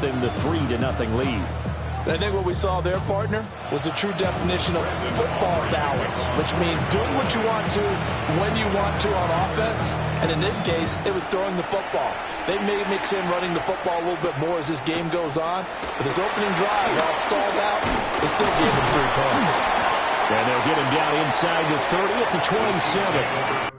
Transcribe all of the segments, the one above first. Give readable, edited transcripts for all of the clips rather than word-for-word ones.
within the 3-0 lead. I think what we saw there, partner, was a true definition of football balance, which means doing what you want to when you want to on offense. And in this case, it was throwing the football. They may mix in running the football a little bit more as this game goes on. But this opening drive, while it stalled out, they still gave them 3 points. And they'll get him down inside the 30 at the 27.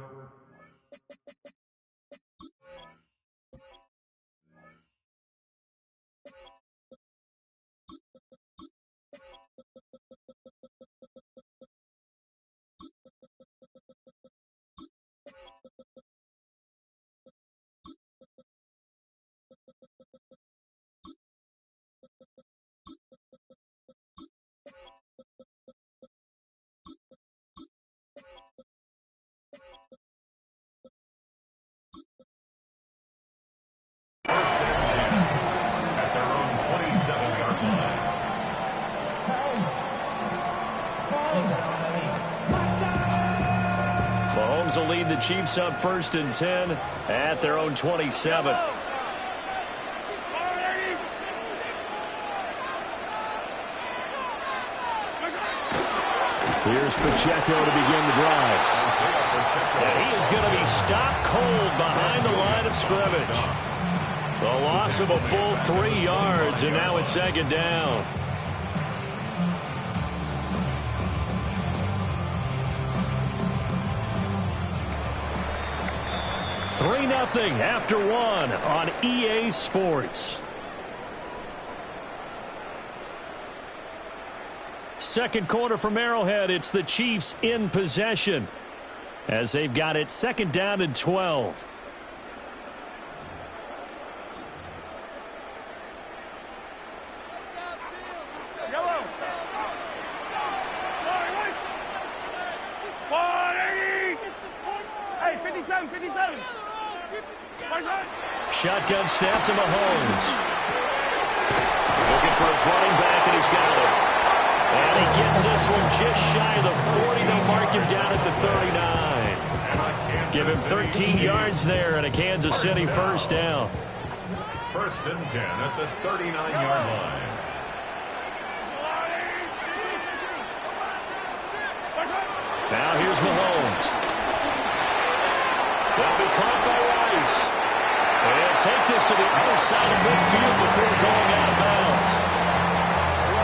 Mahomes will lead the Chiefs up 1st and 10 at their own 27. Here's Pacheco to begin the drive. And he is going to be stopped cold behind the line of scrimmage. The loss of a full 3 yards, and now it's 2nd down. Nothing after 1 on EA Sports. Second quarter from Arrowhead. It's the Chiefs in possession as they've got it 2nd down and 12. Shotgun snap to Mahomes. Looking for his running back, and he's got it. And he gets this one just shy of the 40. They'll mark him down at the 39. Give him 13 yards there and a Kansas City 1st down. 1st and 10 at the 39-yard line. Now here's Mahomes. They'll be caught by Rice. And take this to the other side of midfield before going out of bounds.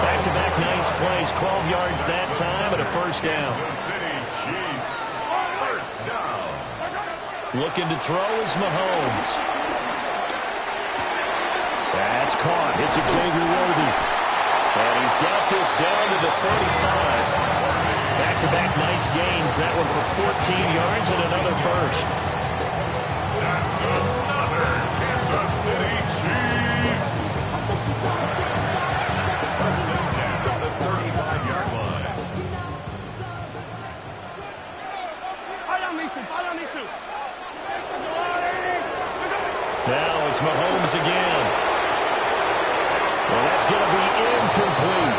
Back-to-back nice plays, 12 yards that time and a 1st down. Kansas City Chiefs, 1st down. Looking to throw is Mahomes. That's caught. It's Xavier Worthy. And he's got this down to the 35. Back-to-back nice gains. That one for 14 yards and another 1st. That's another Kansas City Chiefs. 1st and 10 at the 35-yard line. Now it's Mahomes again. Well, that's going to be incomplete.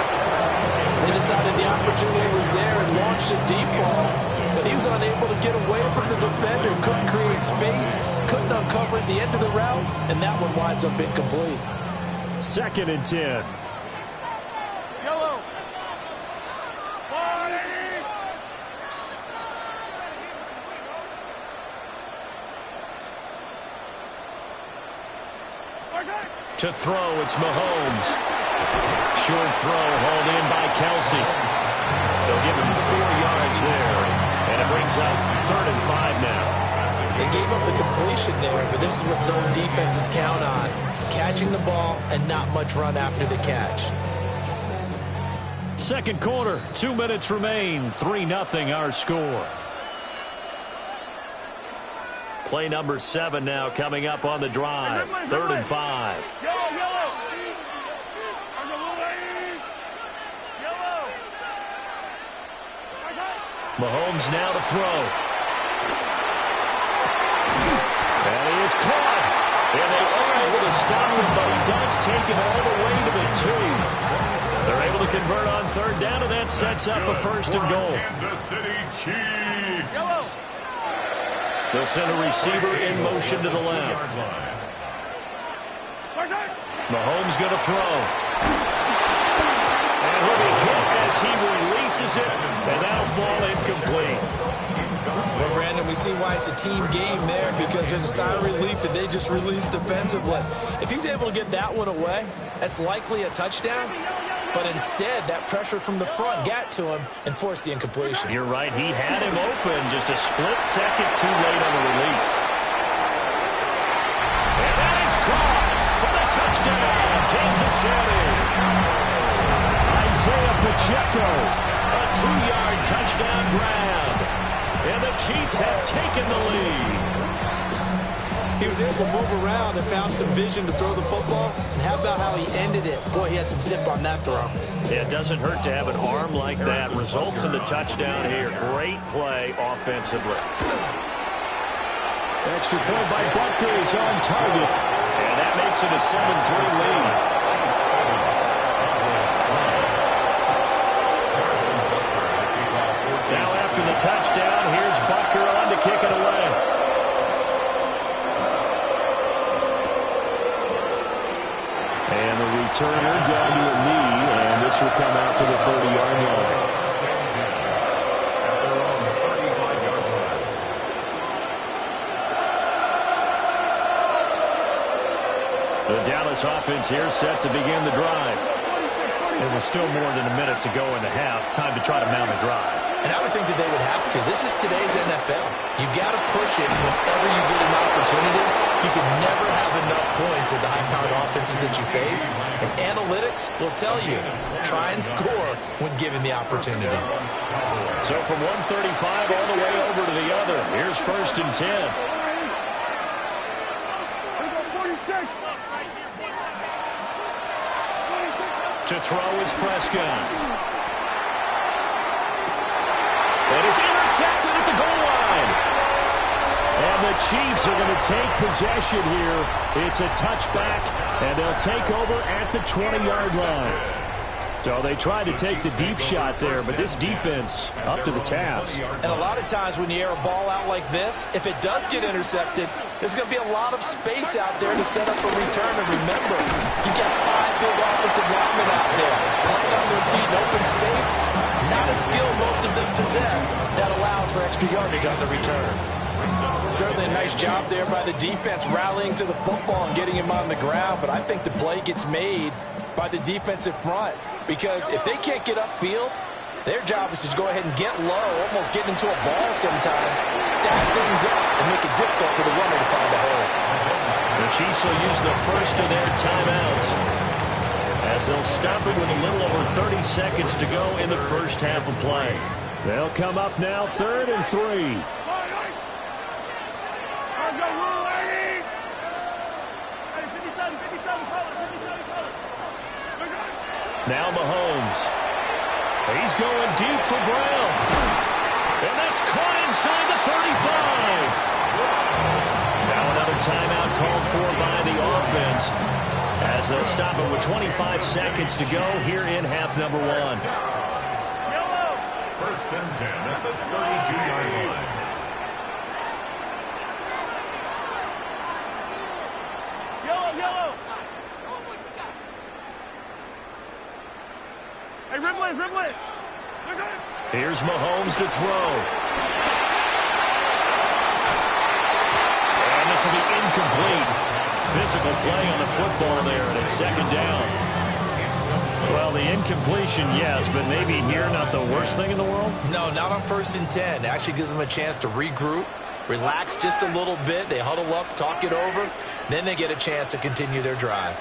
They decided the opportunity was there and launched a deep ball. But he was unable to get away from the defender. Couldn't create space. Couldn't uncover at the end of the route. And that one winds up incomplete. 2nd and 10. To throw, it's Mahomes. Short throw hauled in by Kelsey. They'll give him 4 yards there. And it brings up 3rd and 5 now. They gave up the completion there, but this is what zone defenses count on. Catching the ball and not much run after the catch. 2nd quarter, 2 minutes remain. 3-0 our score. Play number 7 now coming up on the drive. 3rd and 5. Mahomes now to throw. And he is caught. And they are able to stop him, but he does take him all the way to the 2. They're able to convert on 3rd down, and that sets up a 1st and goal. Kansas City Chiefs. They'll send a receiver in motion to the left. Mahomes going to throw. And he'll be hit as he releases it, and that'll fall incomplete. Well, Brandon, we see why it's a team game there, because there's a sigh of relief that they just released defensively. If he's able to get that one away, that's likely a touchdown. But instead, that pressure from the front got to him and forced the incompletion. You're right. He had him open just a split second too late on the release. And that is caught for the touchdown, Kansas City. Isaiah Pacheco, a 2-yard touchdown grab. And the Chiefs have taken the lead. He was able to move around and found some vision to throw the football. And how about how he ended it? Boy, he had some zip on that throw. Yeah, it doesn't hurt to have an arm like that. Results in the touchdown here. Great play offensively. Extra point by Butker is on target. And that makes it a 7-3 lead. Now after the touchdown, here's Butker on to kick it away. And the returner down to a knee, and this will come out to the 30-yard line. The Dallas offense here set to begin the drive. There was still more than a minute to go in the half. Time to try to mount a drive. And I would think that they would have to. This is today's NFL. You got to push it whenever you get an opportunity. You can never have enough points with the high-powered offenses that you face. And analytics will tell you, try and score when given the opportunity. So from 135 all the way over to the other. Here's 1st and 10. To throw is Prescott. And it's intercepted at the goal line. And the Chiefs are going to take possession here. It's a touchback, and they'll take over at the 20-yard line. So they tried to take the deep shot there, but this defense up to the task. And a lot of times when you air a ball out like this, if it does get intercepted, there's going to be a lot of space out there to set up a return. And remember, you've got 5 big offensive linemen out there playing on their feet in open space. Not a skill most of them possess that allows for extra yardage on the return. Certainly a nice job there by the defense rallying to the football and getting him on the ground. But I think the play gets made by the defensive front, because if they can't get upfield, their job is to go ahead and get low, almost get into a ball sometimes, stack things up, and make it difficult for the runner to find a hole. The Chiefs will use the first of their timeouts as they'll stop it with a little over 30 seconds to go in the first half of play. They'll come up now 3rd and 3. Now Mahomes. He's going deep for Brown. And that's caught inside the 35. Now another timeout called for by the offense as they'll stop it with 25 seconds to go here in half number 1. 1st and 10 at the 32-yard line. Here's Mahomes to throw. And this will be incomplete. Physical play on the football there, and it's 2nd down. Well, the incompletion, yes, but maybe here not the worst thing in the world? No, not on 1st and 10. It actually gives them a chance to regroup, relax just a little bit. They huddle up, talk it over. Then they get a chance to continue their drive.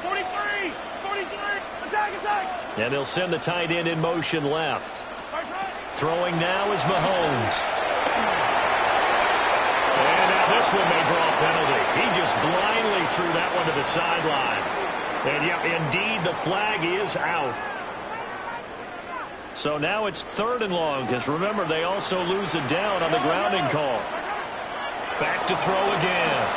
43, attack. And they'll send the tight end in motion left. Throwing now is Mahomes. And now this one may draw a penalty. He just blindly threw that one to the sideline. And yeah, indeed, the flag is out. So now it's 3rd and long, because remember, they also lose a down on the grounding call. Back to throw again.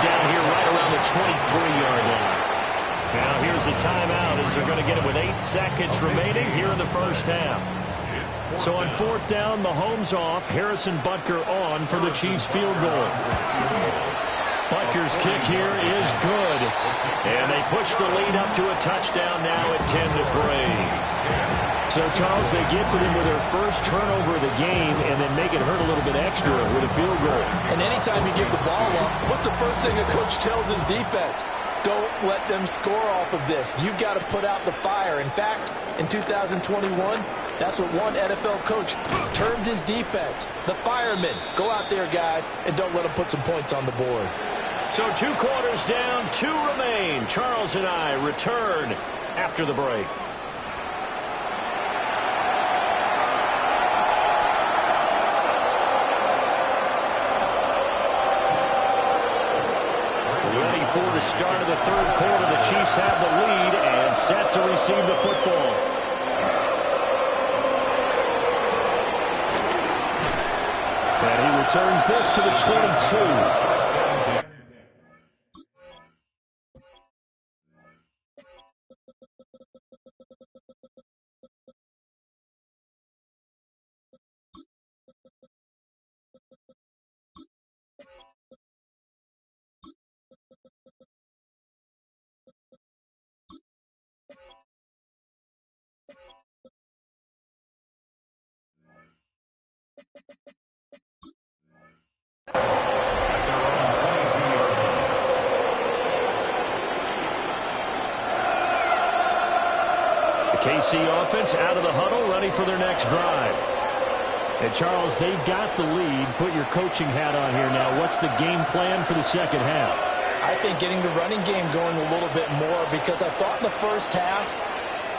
Down here right around the 23-yard line. Now here's a timeout as they're going to get it with 8 seconds remaining here in the first half. It's So on 4th down, Mahomes off, Harrison Butker on for the Chiefs field goal. Butker's kick here is good. And they push the lead up to a touchdown now at 10-3. So, Charles, they get to them with their first turnover of the game and then make it hurt a little bit extra with a field goal. And anytime you give the ball up, what's the first thing a coach tells his defense? Don't let them score off of this. You've got to put out the fire. In fact, in 2021, that's what one NFL coach termed his defense. The firemen. Go out there, guys, and don't let them put some points on the board. So 2 quarters down, 2 remain. Charles and I return after the break. Ready for the start of the 3rd quarter. The Chiefs have the lead and set to receive the football. And he returns this to the 22. KC offense out of the huddle, ready for their next drive. And, Charles, they've got the lead. Put your coaching hat on here now. What's the game plan for the second half? I think getting the running game going a little bit more because I thought in the first half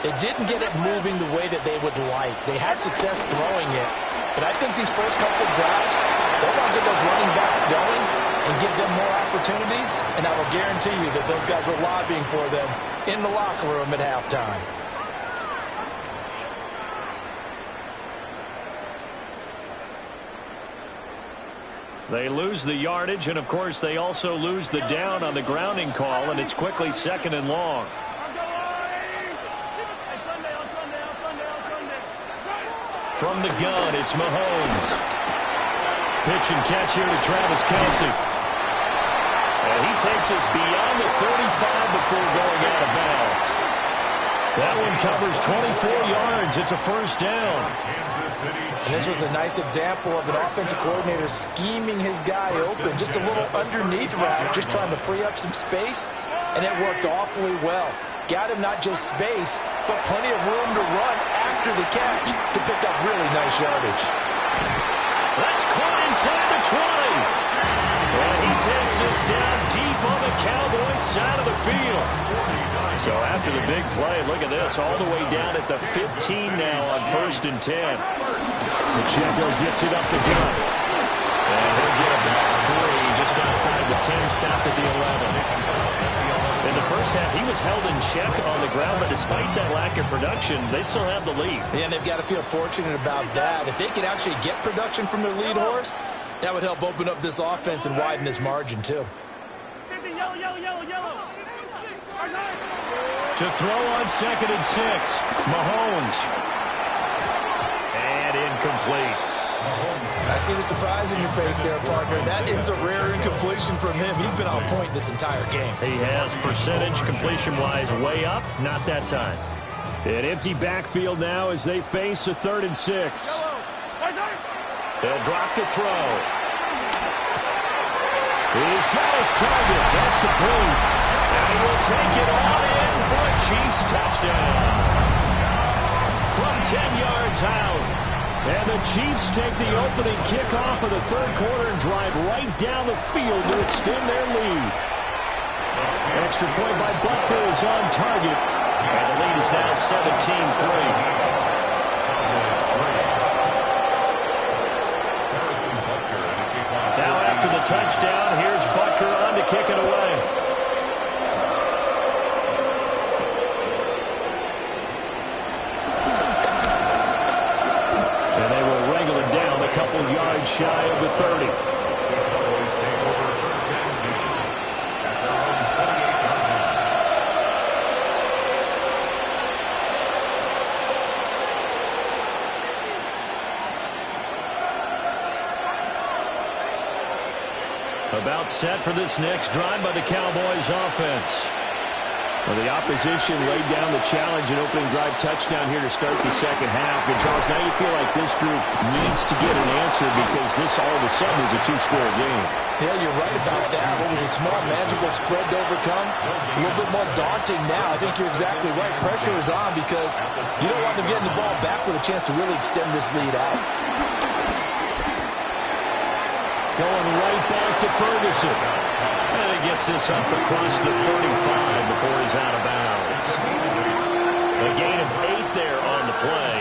they didn't get it moving the way that they would like. They had success throwing it. But I think these first couple of drives, they want to get those running backs going and give them more opportunities. And I will guarantee you that those guys were lobbying for them in the locker room at halftime. They lose the yardage, and, of course, they also lose the down on the grounding call, and it's quickly 2nd and long. From the gun, it's Mahomes. Pitch and catch here to Travis Kelce. And he takes us beyond the 35 before going out of bounds. That one covers 24 yards. It's a 1st down. And this was a nice example of an offensive coordinator scheming his guy open. Just a little underneath route, just trying to free up some space. And it worked awfully well. Got him not just space, but plenty of room to run after the catch to pick up really nice yardage. That's caught inside the 20. And he takes this down deep on the Cowboys side of the field. So after the big play, look at this, all the way down at the 15 now on 1st and 10. Pacheco gets it up the gut. And he'll get about 3 just outside the 10, stopped at the 11. In the first half, he was held in check on the ground, but despite that lack of production, they still have the lead. Yeah, and they've got to feel fortunate about that. If they can actually get production from their lead horse, that would help open up this offense and widen this margin, too. To throw on 2nd and 6, Mahomes. And incomplete. I see the surprise in your face there, partner. That is a rare incompletion from him. He's been on point this entire game. He has percentage completion-wise way up, not that time. An empty backfield now as they face a 3rd and 6. They'll drop to throw. He's got his target. That's complete. And he will take it all in for a Chiefs touchdown. From 10 yards out. And the Chiefs take the opening kickoff of the 3rd quarter and drive right down the field to extend their lead. Extra point by Butker is on target. And the lead is now 17-3. Now after the touchdown, here's Butker on to kick it away. Yards shy of the 30. About set for this next drive by the Cowboys offense. Well, the opposition laid down the challenge and opening drive touchdown here to start the second half. And, Charles, now you feel like this group needs to get an answer because this all of a sudden is a two-score game. Yeah, you're right about that. What was a small, manageable spread to overcome? A little bit more daunting now. I think you're exactly right. Pressure is on because you don't want them getting the ball back with a chance to really extend this lead out. Going right back to Ferguson. And he gets this up across the 35 before he's out of bounds. A gain of 8 there on the play.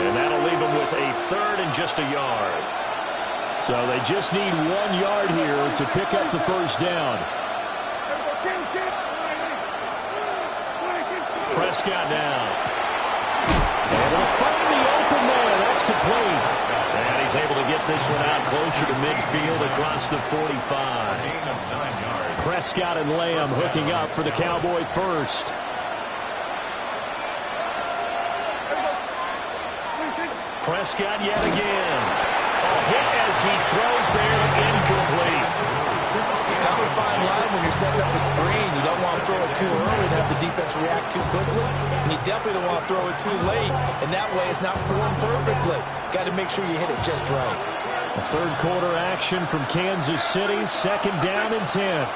And that'll leave him with a third and just a yard. So they just need 1 yard here to pick up the first down. Prescott down. Able to find the open man. That's complete. And he's able to get this one out closer to midfield across the 45. Prescott and Lamb hooking up for the Cowboy first. Prescott yet again. A hit as he throws there, incomplete. Kind of a fine line when you're setting up the screen. You don't want to throw it too early to have the defense react too quickly. And you definitely don't want to throw it too late. And that way it's not formed perfectly. Got to make sure you hit it just right. A third quarter action from Kansas City. Second down and 10.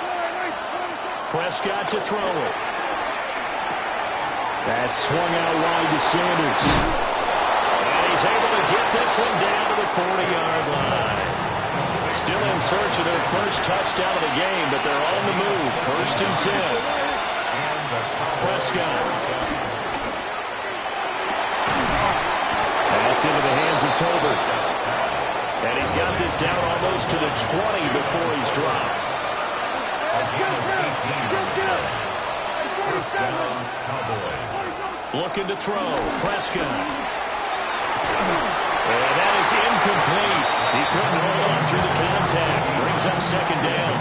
Prescott to throw it. That's swung out wide to Sanders. And he's able to get this one down to the 40-yard line. Still in search of their first touchdown of the game, but they're on the move. First and 10. Prescott. That's into the hands of Tolbert. And he's got this down almost to the 20 before he's dropped. First down, Cowboys. Looking to throw. Prescott. And that is incomplete. He couldn't hold on through the contact. Brings up second down.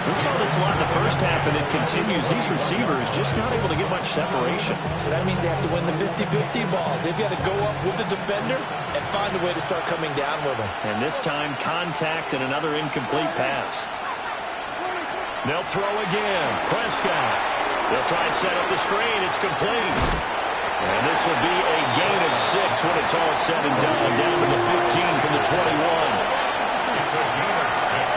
We saw this a lot in the first half, and it continues. These receivers just not able to get much separation. So that means they have to win the 50-50 balls. They've got to go up with the defender and find a way to start coming down with them. And this time, contact and another incomplete pass. They'll throw again. Prescott. They'll try and set up the screen. It's complete. And this will be a gain of 6 when it's all said and done. Down to the 15 from the 21. It's a gain of 6.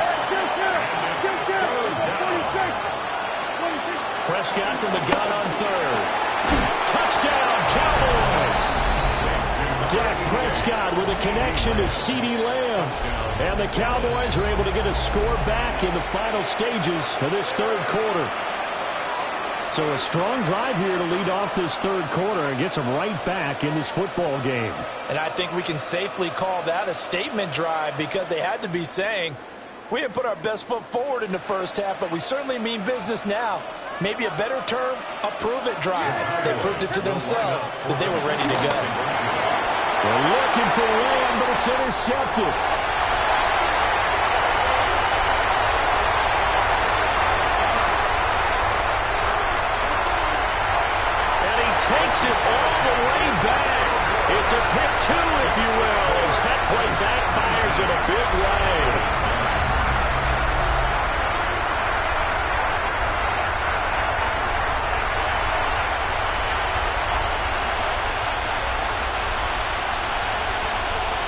Prescott from the gun on third. Touchdown, Cowboys! Dak Prescott with a connection to CeeDee Lamb. And the Cowboys are able to get a score back in the final stages of this third quarter. So a strong drive here to lead off this third quarter and gets them right back in this football game. And I think we can safely call that a statement drive because they had to be saying, we didn't put our best foot forward in the first half, but we certainly mean business now. Maybe a better term, a prove-it drive. They proved it to themselves that they were ready to go. They're looking for Lamb, but it's intercepted. And he takes it all the way back. It's a pick two, if you will, as that play backfires in a big way.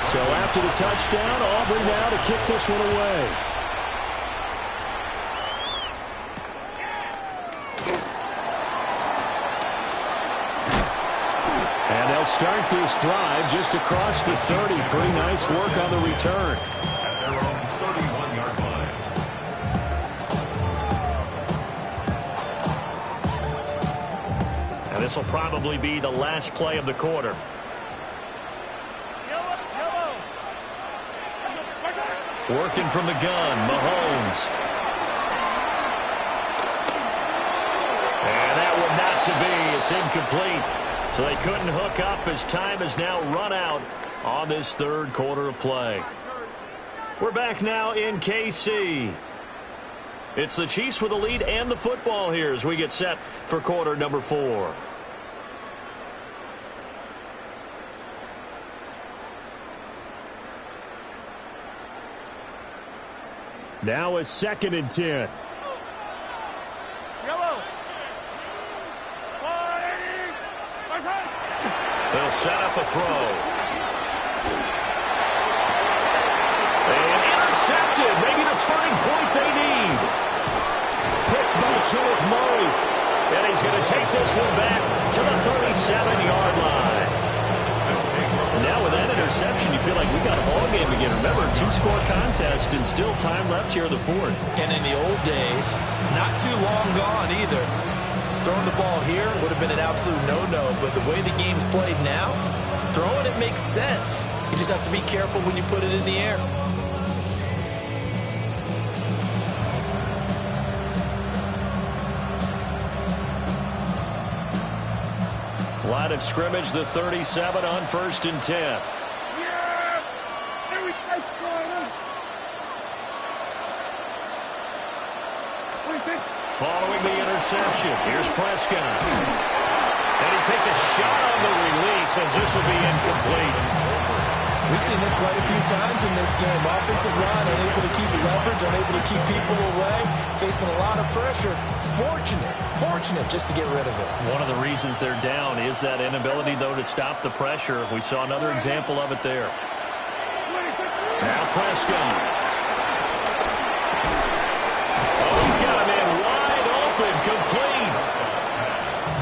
So after the touchdown, Aubrey now to kick this one away. And they'll start this drive just across the 30. Pretty nice work on the return. At their own 31-yard line. And this will probably be the last play of the quarter. Working from the gun, Mahomes. And that one not to be. It's incomplete. So they couldn't hook up as time has now run out on this third quarter of play. We're back now in KC. It's the Chiefs with the lead and the football here as we get set for quarter number 4. Now a 2nd and 10. Yellow. They'll set up a throw. And intercepted. Maybe the turning point they need. Picked by Kenneth Murray. And he's going to take this one back to the 37-yard line. Now with that interception, you feel like we got a ball game again. Remember, 2-score contest and still time left here in the fourth. And in the old days, not too long gone either. Throwing the ball here would have been an absolute no-no, but the way the game's played now, throwing it makes sense. You just have to be careful when you put it in the air. Line of scrimmage, the 37 on 1st and 10. Yeah! There we go. Following the interception, here's Prescott. And he takes a shot on the release as this will be incomplete. We've seen this quite a few times in this game. Offensive line unable to keep leverage, unable to keep people away, facing a lot of pressure. Fortunate just to get rid of it. One of the reasons they're down is that inability, though, to stop the pressure. We saw another example of it there. Now Prescott. Oh, he's got a man wide open, complete.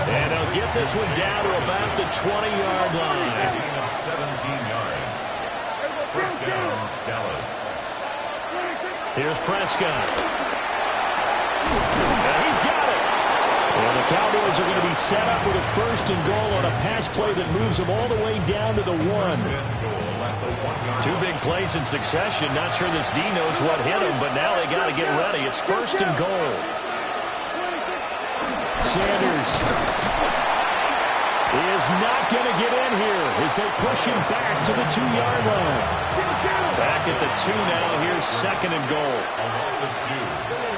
And he'll get this one down to about the 20-yard line. 17 yards. First down, Dallas. Here's Prescott. And he's got it. And the Cowboys are going to be set up with a 1st and goal on a pass play that moves them all the way down to the 1. 2 big plays in succession. Not sure this D knows what hit him, but now they got to get ready. It's 1st and goal. Sanders is not going to get in here as they push him back to the 2-yard line. Back at the 2 now. Here's 2nd and goal. A loss of 2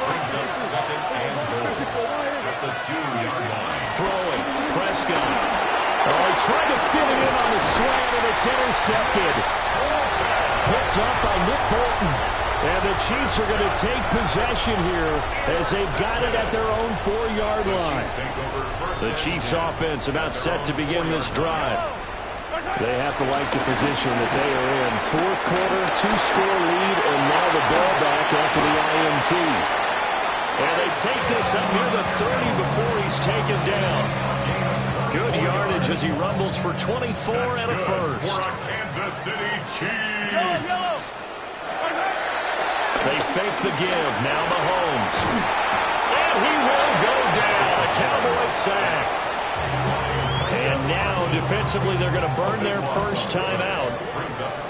brings up 2nd and goal at the 2-yard line. Throwing. Prescott. Oh, he tried to fit it in on the slant, and it's intercepted. Picked up by Nick Bolton. And the Chiefs are going to take possession here as they've got it at their own 4-yard line. The Chiefs offense about set to begin this drive. They have to like the position that they are in. 4th quarter, 2-score lead, and now the ball back after the INT. And they take this up near the 30 before he's taken down. Good yardage as he rumbles for 24 and a first. For a Kansas City Chiefs. They fake the give. Now Mahomes. And he will go down. A Cowboy sack. And now defensively they're going to burn their first time out.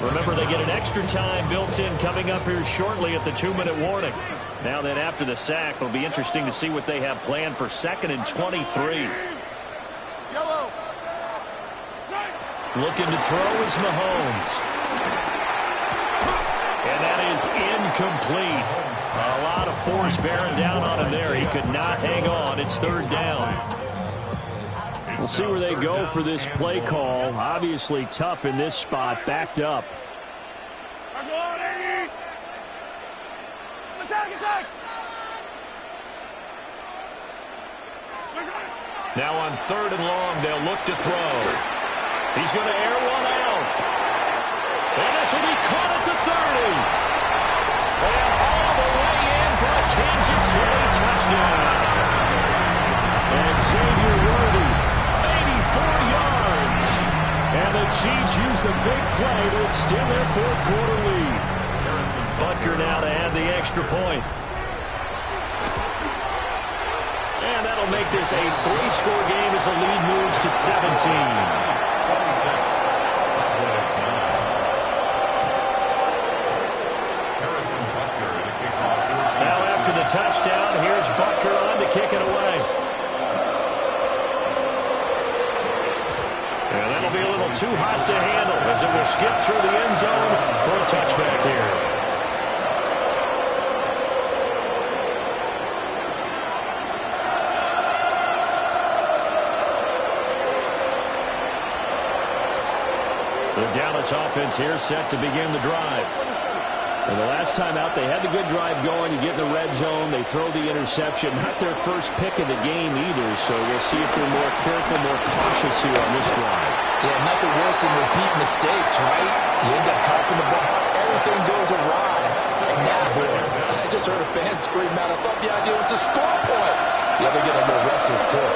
Remember, they get an extra time built in coming up here shortly at the 2-minute warning. Now then after the sack, it'll be interesting to see what they have planned for 2nd and 23. Looking to throw is Mahomes. And that is incomplete. A lot of force bearing down on him there. He could not hang on. It's 3rd down. We'll see where they go for this play call. Obviously tough in this spot, backed up. Now on 3rd and long, they'll look to throw. He's going to air one out. And this will be caught at the 30. And all the way in for a Kansas City touchdown. And Xavier Worthy, 84 yards. And the Chiefs use the big play to extend their 4th quarter lead. Butker now to add the extra point. And that'll make this a 3-score game as the lead moves to 17. The touchdown. Here's Butker on to kick it away. And that'll be a little too hot to handle as it will skip through the end zone for a touchback here. The Dallas offense here set to begin the drive. And the last time out, they had the good drive going. You get in the red zone, they throw the interception. Not their first pick of the game either, so we'll see if they're more careful, more cautious here on this drive. Yeah, nothing worse than repeat mistakes, right? You end up copping the ball. Everything goes awry. And now, I just heard a fan scream out. I thought the idea was to score points. Yeah, they're getting a little restless, too.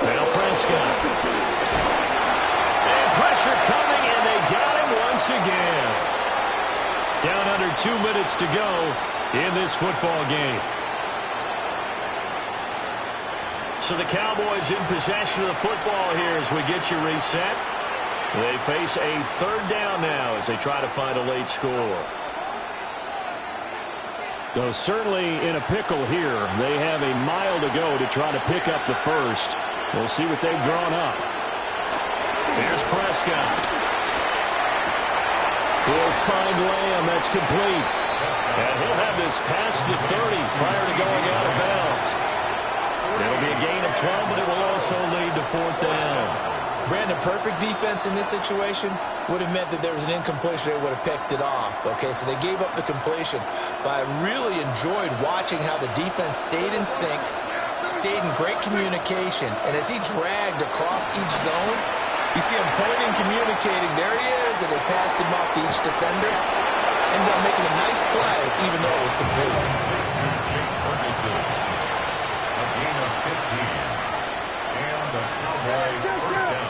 Now Prescott. And pressure coming, and they got him once again. Down under 2 minutes to go in this football game. So the Cowboys in possession of the football here as we get you reset. They face a third down now as they try to find a late score. So certainly in a pickle here. They have a mile to go to try to pick up the first. We'll see what they've drawn up. Here's Prescott. He'll find Lamb. That's complete. And he'll have this past the 30 prior to going out of bounds. It'll be a gain of 12, but it will also lead to fourth down. Brandon, perfect defense in this situation would have meant that there was an incompletion. They would have picked it off. Okay, so they gave up the completion. But I really enjoyed watching how the defense stayed in sync, stayed in great communication. And as he dragged across each zone, you see him pointing, communicating. There he is, and they passed him off to each defender. Ended up making a nice play, even though it was complete. A gain of 15. And the Cowboys first down.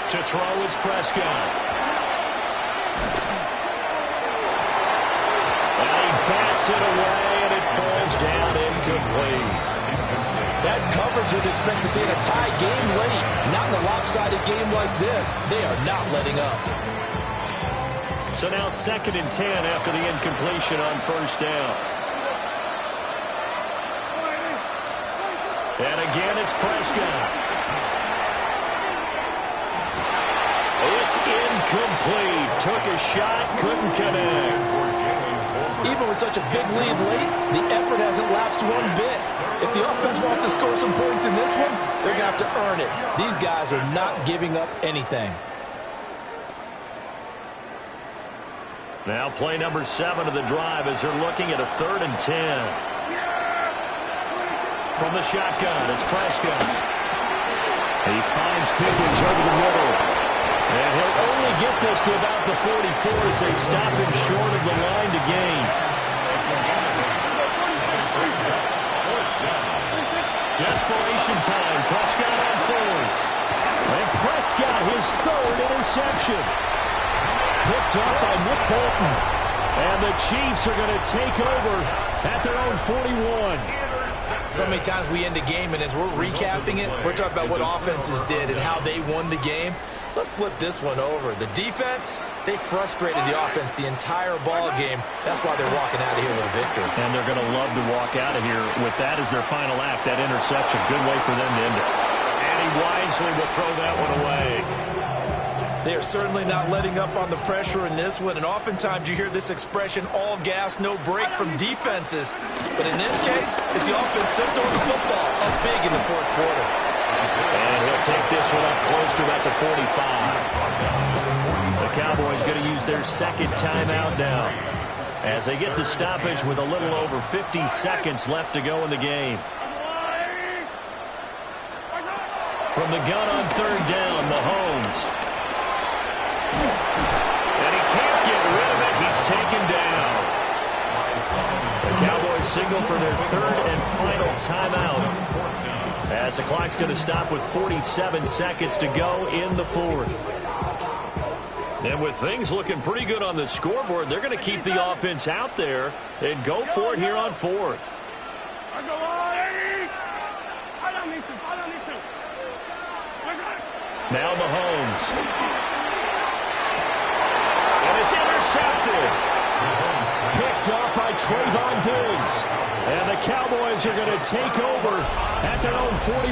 To throw is Prescott. And he bats it away, and it falls down incomplete. That's coverage you'd expect to see in a tie game late. Not in a lopsided game like this. They are not letting up. So now 2nd and 10 after the incompletion on first down. And again, it's Prescott. It's incomplete. Took a shot, couldn't connect. Even with such a big lead late, the effort hasn't lapsed one bit. If the offense wants to score some points in this one, they're going to have to earn it. These guys are not giving up anything. Now play number 7 of the drive as they're looking at a 3rd and 10. From the shotgun, it's Prescott. He finds Pickens over the middle. And he'll only get this to about the 44 as they stop him short of the line to gain. Desperation time. Prescott on 4th. And Prescott, his 3rd interception. Picked up by Nick Bolton. And the Chiefs are going to take over at their own 41. So many times we end a game, and as we're recapping it, we're talking about what offenses did and how they won the game. Let's flip this one over. The defense, they frustrated the offense the entire ball game. That's why they're walking out of here with a victory. And they're going to love to walk out of here with that as their final act, that interception. Good way for them to end it. And he wisely will throw that one away. They are certainly not letting up on the pressure in this one, and oftentimes you hear this expression, all gas, no break from defenses. But in this case, it's the offense still throwing the football up big in the 4th quarter. And he'll take this one up close to about the 45. The Cowboys going to use their 2nd timeout now as they get the stoppage with a little over 50 seconds left to go in the game. From the gun on 3rd down, Mahomes. And he can't get rid of it. He's taken down. The Cowboys signal for their 3rd and final timeout as the clock's going to stop with 47 seconds to go in the 4th. And with things looking pretty good on the scoreboard, they're going to keep the offense out there and go for it here on 4th. Now Mahomes. And it's intercepted. Picked up by Trayvon Diggs. And the Cowboys are going to take over at their own 41.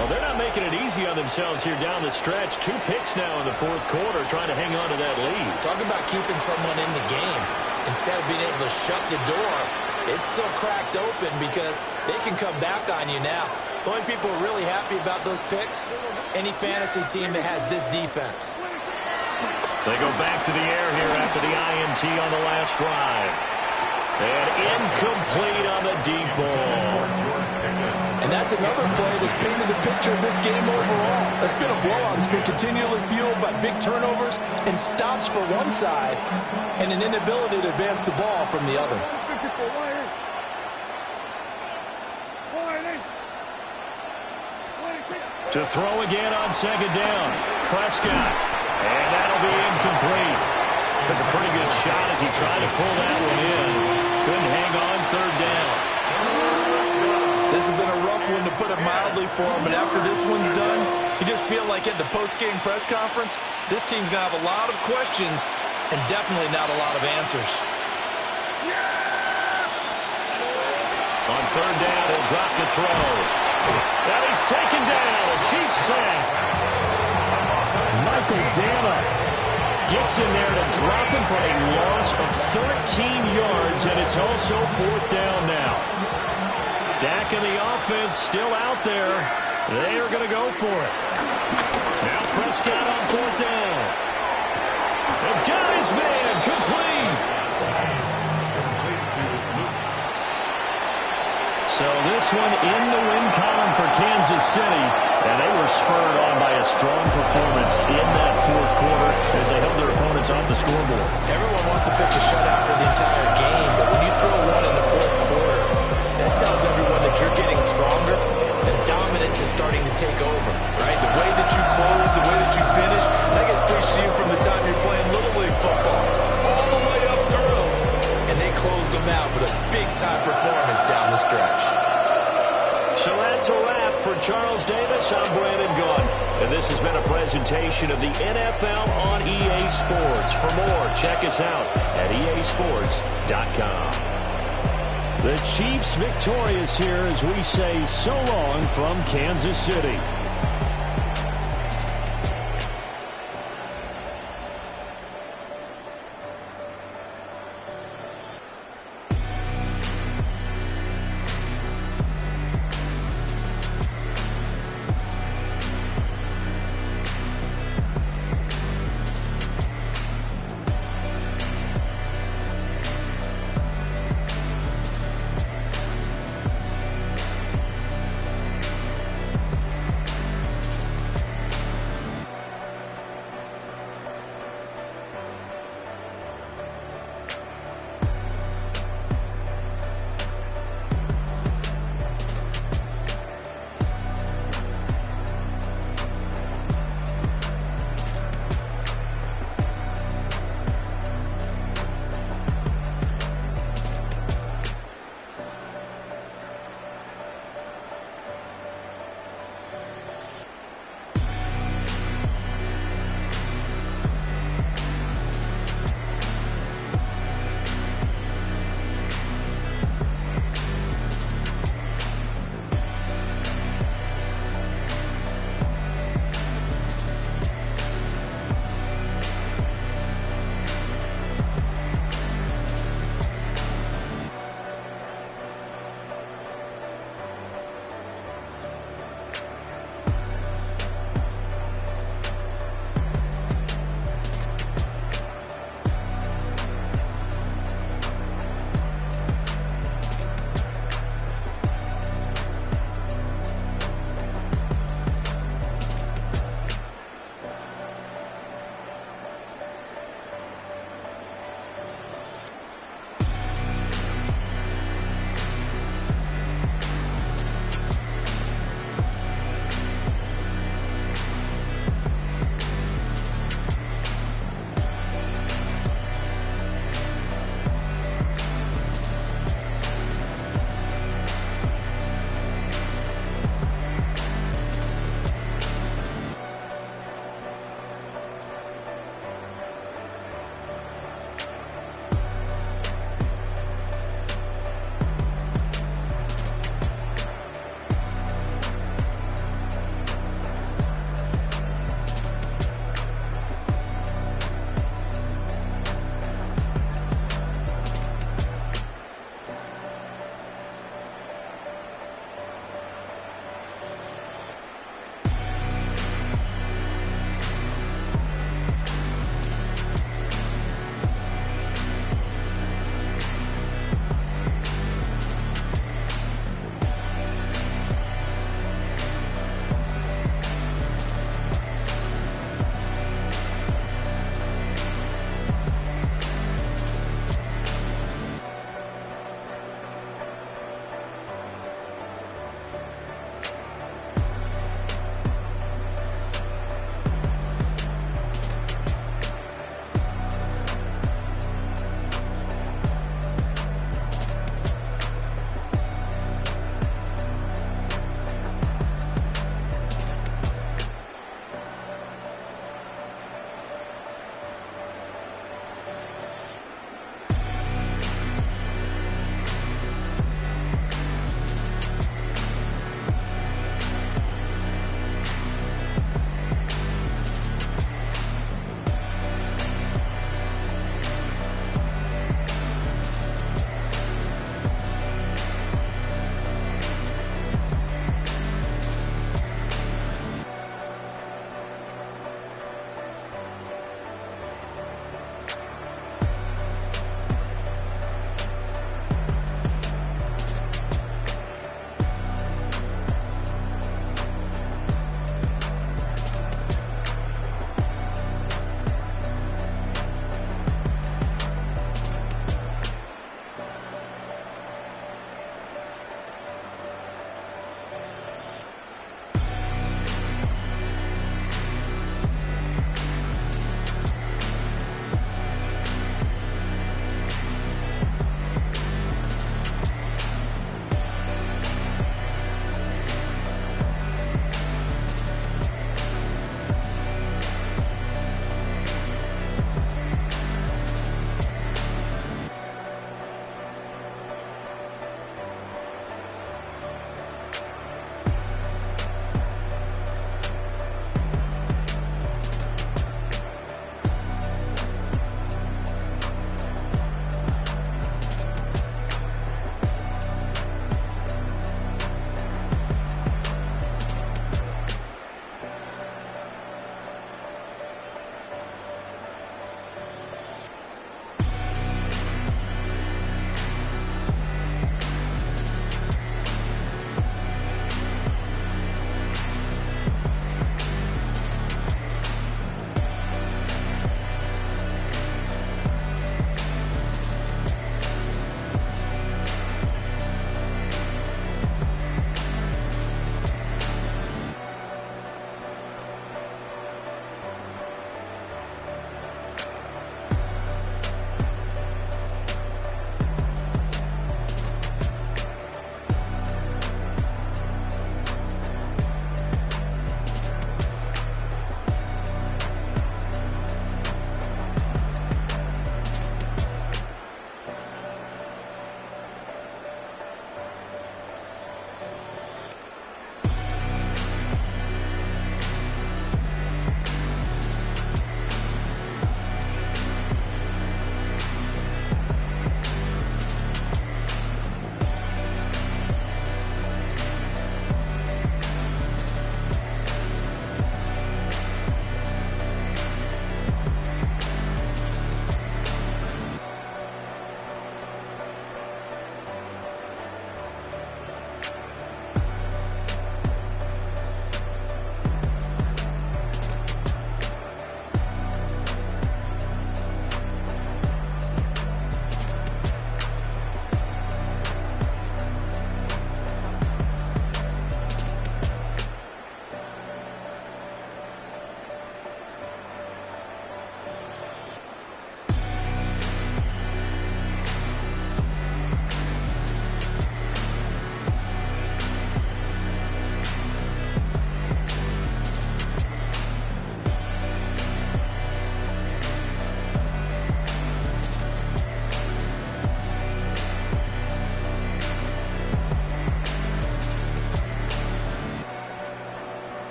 Well, they're not making it easy on themselves here down the stretch. 2 picks now in the 4th quarter, trying to hang on to that lead. Talk about keeping someone in the game. Instead of being able to shut the door, It's still cracked open because they can come back on you now. The only people really happy about those picks, any fantasy team that has this defense. They go back to the air here after the INT on the last drive. And incomplete on the deep ball. And that's another play that's painted the picture of this game overall. That's been a blowout. It's been continually fueled by big turnovers and stops for one side and an inability to advance the ball from the other. To throw again on second down. Prescott. And that'll be incomplete. Took a pretty good shot as he tried to pull that one in. Couldn't hang on third down. This has been a rough one, to put it mildly, for him. But after this one's done, you just feel like at the post-game press conference, this team's going to have a lot of questions and definitely not a lot of answers. On third down, he'll drop the throw. Now he's taken down. A Chiefs sack. Michael Dana gets in there to drop him for a loss of 13 yards, and it's also fourth down now. Dak and the offense still out there. They are going to go for it. Now Prescott on fourth down. And got his man complete. So this one in the win column for Kansas City. And they were spurred on by a strong performance in that fourth quarter as they held their opponents off the scoreboard. Everyone wants to pitch a shutout for the entire game, but when you throw one in the fourth quarter, that tells everyone that you're getting stronger and dominance is starting to take over, right? The way that you close, the way that you finish, that gets preached to you from the time you're playing Little League football all the way up through. And they closed them out with a big-time performance down the stretch. So that's a wrap for Charles Davis. I'm Brandon Gaudin. And this has been a presentation of the NFL on EA Sports. For more, check us out at easports.com. The Chiefs victorious here as we say so long from Kansas City.